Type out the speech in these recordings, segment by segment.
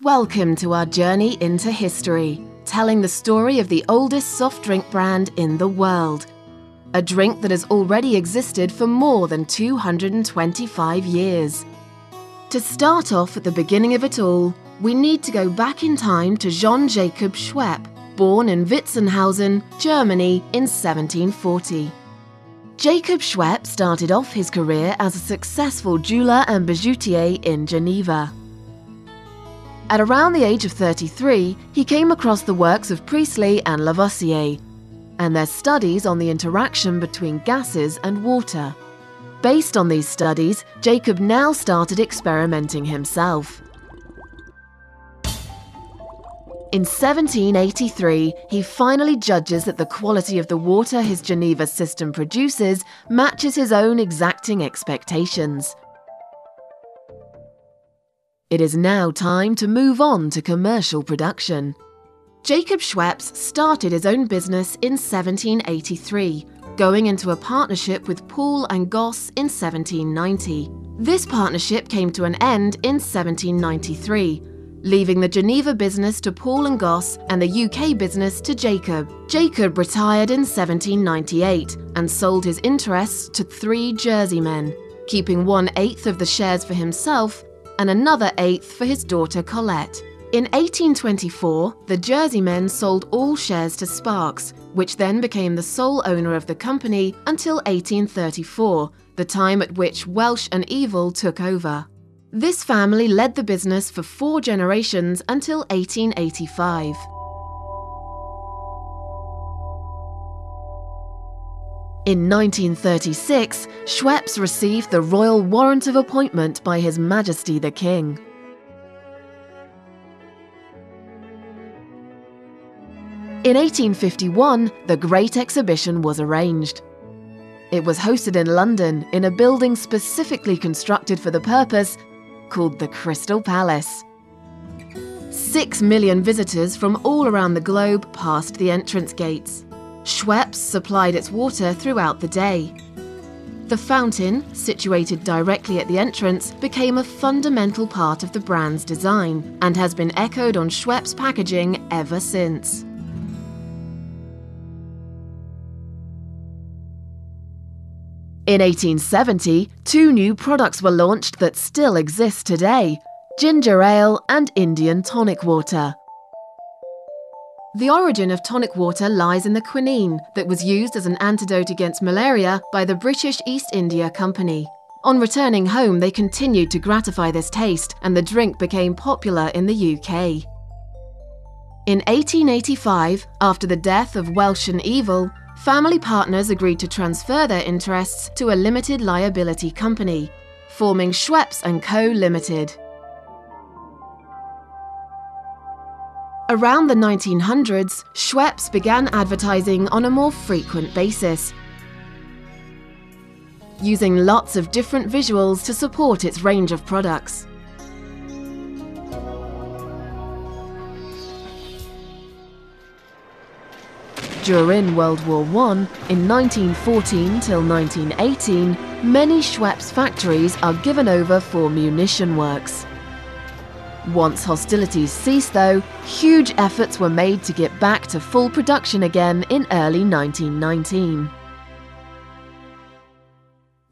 Welcome to our journey into history, telling the story of the oldest soft drink brand in the world. A drink that has already existed for more than 225 years. To start off at the beginning of it all, we need to go back in time to John Jacob Schweppes, born in Witzenhausen, Germany in 1740. Jacob Schweppes started off his career as a successful jeweler and bijoutier in Geneva. At around the age of 33, he came across the works of Priestley and Lavoisier, and their studies on the interaction between gases and water. Based on these studies, Jacob now started experimenting himself. In 1783, he finally judges that the quality of the water his Geneva system produces matches his own exacting expectations. It is now time to move on to commercial production. Jacob Schweppes started his own business in 1783, going into a partnership with Poole and Goss in 1790. This partnership came to an end in 1793, leaving the Geneva business to Poole and Goss and the UK business to Jacob. Jacob retired in 1798 and sold his interests to 3 Jerseymen, keeping 1/8 of the shares for himself and another 1/8 for his daughter Colette. In 1824, the Jerseymen sold all shares to Sparks, which then became the sole owner of the company until 1834, the time at which Welsh and Evil took over. This family led the business for 4 generations until 1885. In 1936, Schweppes received the royal warrant of appointment by His Majesty the King. In 1851, the Great Exhibition was arranged. It was hosted in London in a building specifically constructed for the purpose, called the Crystal Palace. 6 million visitors from all around the globe passed the entrance gates. Schweppes supplied its water throughout the day. The fountain, situated directly at the entrance, became a fundamental part of the brand's design and has been echoed on Schweppes packaging ever since. In 1870, 2 new products were launched that still exist today: ginger ale and Indian tonic water. The origin of tonic water lies in the quinine that was used as an antidote against malaria by the British East India Company. On returning home, they continued to gratify this taste, and the drink became popular in the UK. In 1885, after the death of Welsh and Evil, family partners agreed to transfer their interests to a limited liability company, forming Schweppes & Co. Limited. Around the 1900s, Schweppes began advertising on a more frequent basis, using lots of different visuals to support its range of products. During World War I, in 1914 till 1918, many Schweppes factories are given over for munition works. Once hostilities ceased, though, huge efforts were made to get back to full production again in early 1919.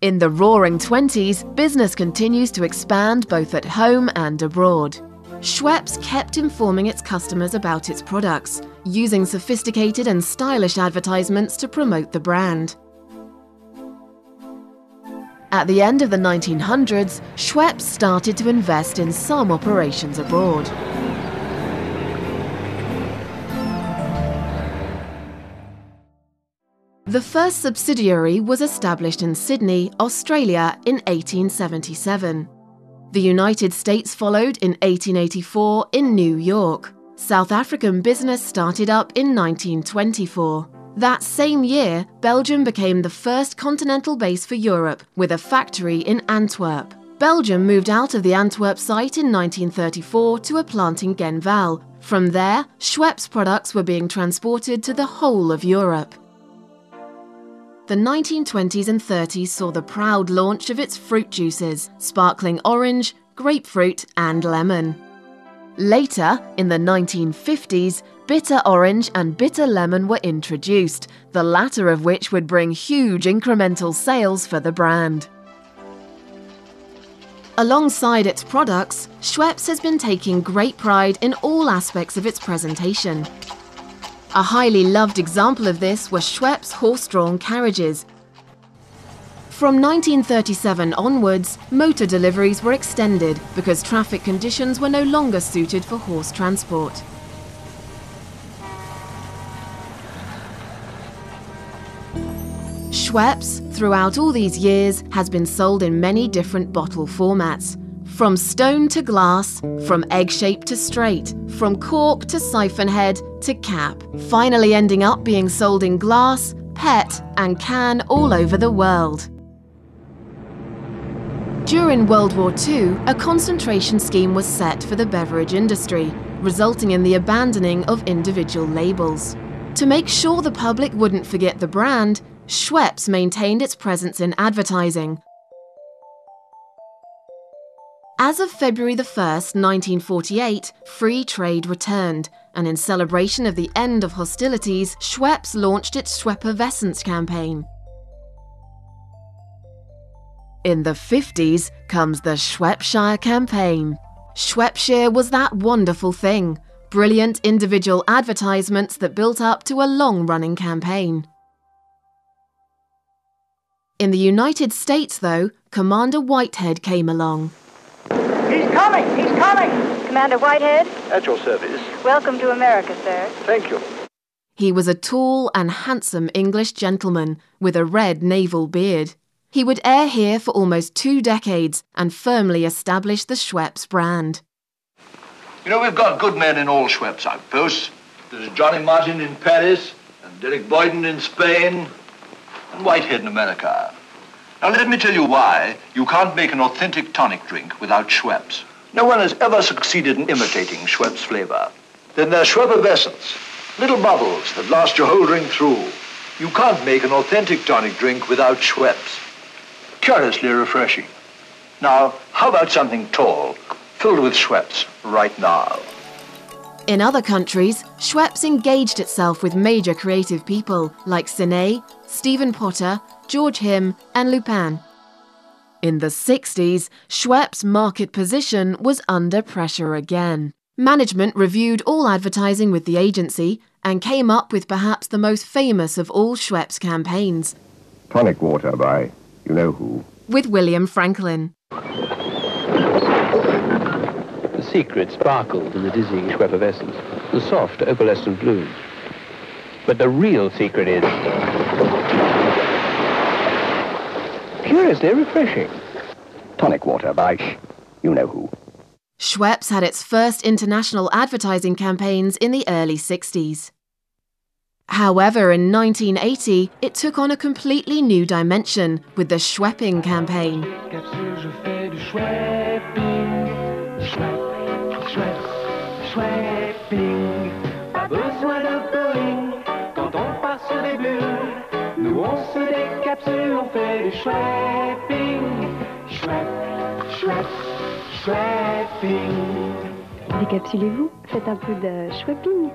In the Roaring '20s, business continues to expand both at home and abroad. Schweppes kept informing its customers about its products, using sophisticated and stylish advertisements to promote the brand. At the end of the 1900s, Schweppes started to invest in some operations abroad. The first subsidiary was established in Sydney, Australia in 1877. The United States followed in 1884 in New York. South African business started up in 1924. That same year, Belgium became the first continental base for Europe, with a factory in Antwerp. Belgium moved out of the Antwerp site in 1934 to a plant in Genval. From there, Schweppes products were being transported to the whole of Europe. The 1920s and 30s saw the proud launch of its fruit juices, sparkling orange, grapefruit and lemon. Later, in the 1950s, bitter orange and bitter lemon were introduced, the latter of which would bring huge incremental sales for the brand. Alongside its products, Schweppes has been taking great pride in all aspects of its presentation. A highly loved example of this were Schweppes horse-drawn carriages. From 1937 onwards, motor deliveries were extended because traffic conditions were no longer suited for horse transport. Schweppes, throughout all these years, has been sold in many different bottle formats. From stone to glass, from egg-shaped to straight, from cork to siphon head to cap, finally ending up being sold in glass, PET and can all over the world. During World War II, a concentration scheme was set for the beverage industry, resulting in the abandoning of individual labels. To make sure the public wouldn't forget the brand, Schweppes maintained its presence in advertising. As of February 1st, 1948, free trade returned, and in celebration of the end of hostilities, Schweppes launched its Schweppes campaign. In the 50s comes the Schweppeshire campaign. Schweppeshire was that wonderful thing, brilliant individual advertisements that built up to a long-running campaign. In the United States, though, Commander Whitehead came along. He's coming! He's coming! Commander Whitehead? At your service. Welcome to America, sir. Thank you. He was a tall and handsome English gentleman with a red naval beard. He would air here for almost 2 decades and firmly establish the Schweppes brand. You know, we've got good men in all Schweppes outposts. There's Johnny Martin in Paris, and Derek Boyden in Spain, and Whitehead in America. Now, let me tell you why you can't make an authentic tonic drink without Schweppes. No one has ever succeeded in imitating Schweppes flavor. Then there's Schweppes, little bubbles that last your whole drink through. You can't make an authentic tonic drink without Schweppes. Curiously refreshing. Now, how about something tall, filled with Schweppes right now? In other countries, Schweppes engaged itself with major creative people like Cine, Stephen Potter, George Him and Lupin. In the 60s, Schweppes' market position was under pressure again. Management reviewed all advertising with the agency and came up with perhaps the most famous of all Schweppes campaigns. Tonic water by you-know-who. With William Franklin. The secret sparkled in the dizzying Schweppes, the soft opalescent blue. But the real secret is curiously refreshing. Tonic water by you-know-who. Schweppes had its first international advertising campaigns in the early 60s. However, in 1980, it took on a completely new dimension with the Schwepping campaign. Décapsulez-vous, faites un peu de Schwepping.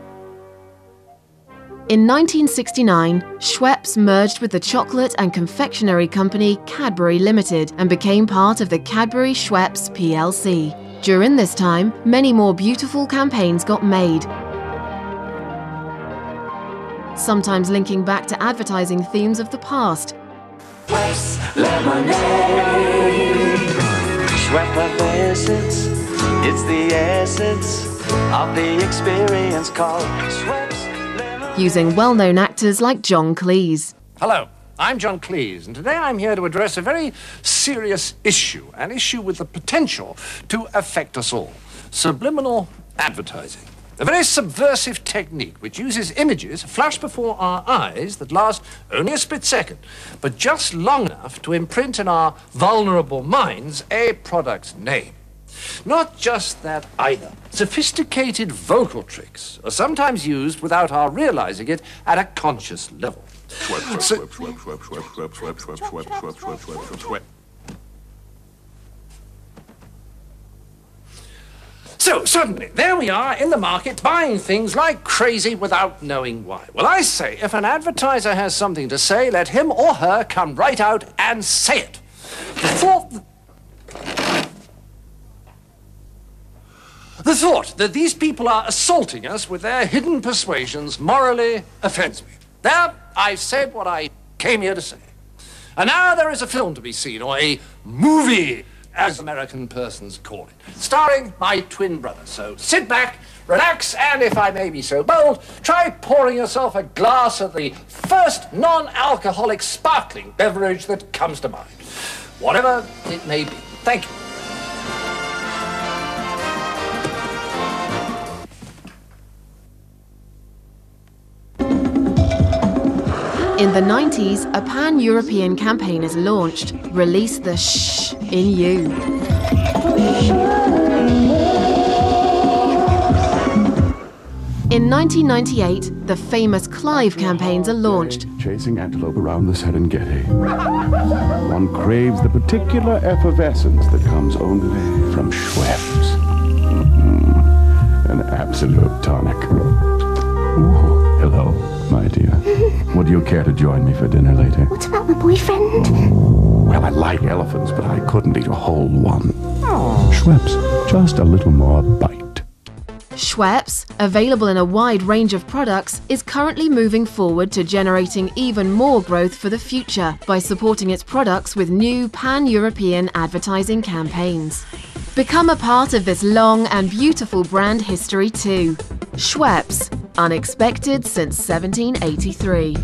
In 1969, Schweppes merged with the chocolate and confectionery company Cadbury Limited and became part of the Cadbury Schweppes plc. During this time, many more beautiful campaigns got made, sometimes linking back to advertising themes of the past. Schweppes lemonade. Schweppes essence, it's the essence of the experience called Schweppes lemonade. Using well-known actors like John Cleese. Hello, I'm John Cleese, and today I'm here to address a very serious issue, an issue with the potential to affect us all. Subliminal advertising. A very subversive technique which uses images flashed before our eyes that last only a split second, but just long enough to imprint in our vulnerable minds a product's name. Not just that either. Sophisticated vocal tricks are sometimes used without our realizing it at a conscious level. So, suddenly, there we are in the market buying things like crazy without knowing why. Well, I say, if an advertiser has something to say, let him or her come right out and say it. The thought that these people are assaulting us with their hidden persuasions morally offends me. There, I've said what I came here to say. And now there is a film to be seen, or a movie, as American persons call it, starring my twin brother. So sit back, relax, and if I may be so bold, try pouring yourself a glass of the first non-alcoholic sparkling beverage that comes to mind. Whatever it may be. Thank you. In the 90s, a pan-European campaign is launched. Release the shh in you. In 1998, the famous Clive campaigns are launched. Chasing antelope around the Serengeti. One craves the particular effervescence that comes only from Schweppes. An absolute tonic. Ooh, hello, my dear. Would you care to join me for dinner later? What about my boyfriend? Well, I like elephants, but I couldn't eat a whole one. Schweppes, just a little more bite. Schweppes, available in a wide range of products, is currently moving forward to generating even more growth for the future by supporting its products with new pan-European advertising campaigns. Become a part of this long and beautiful brand history too. Schweppes, unexpected since 1783.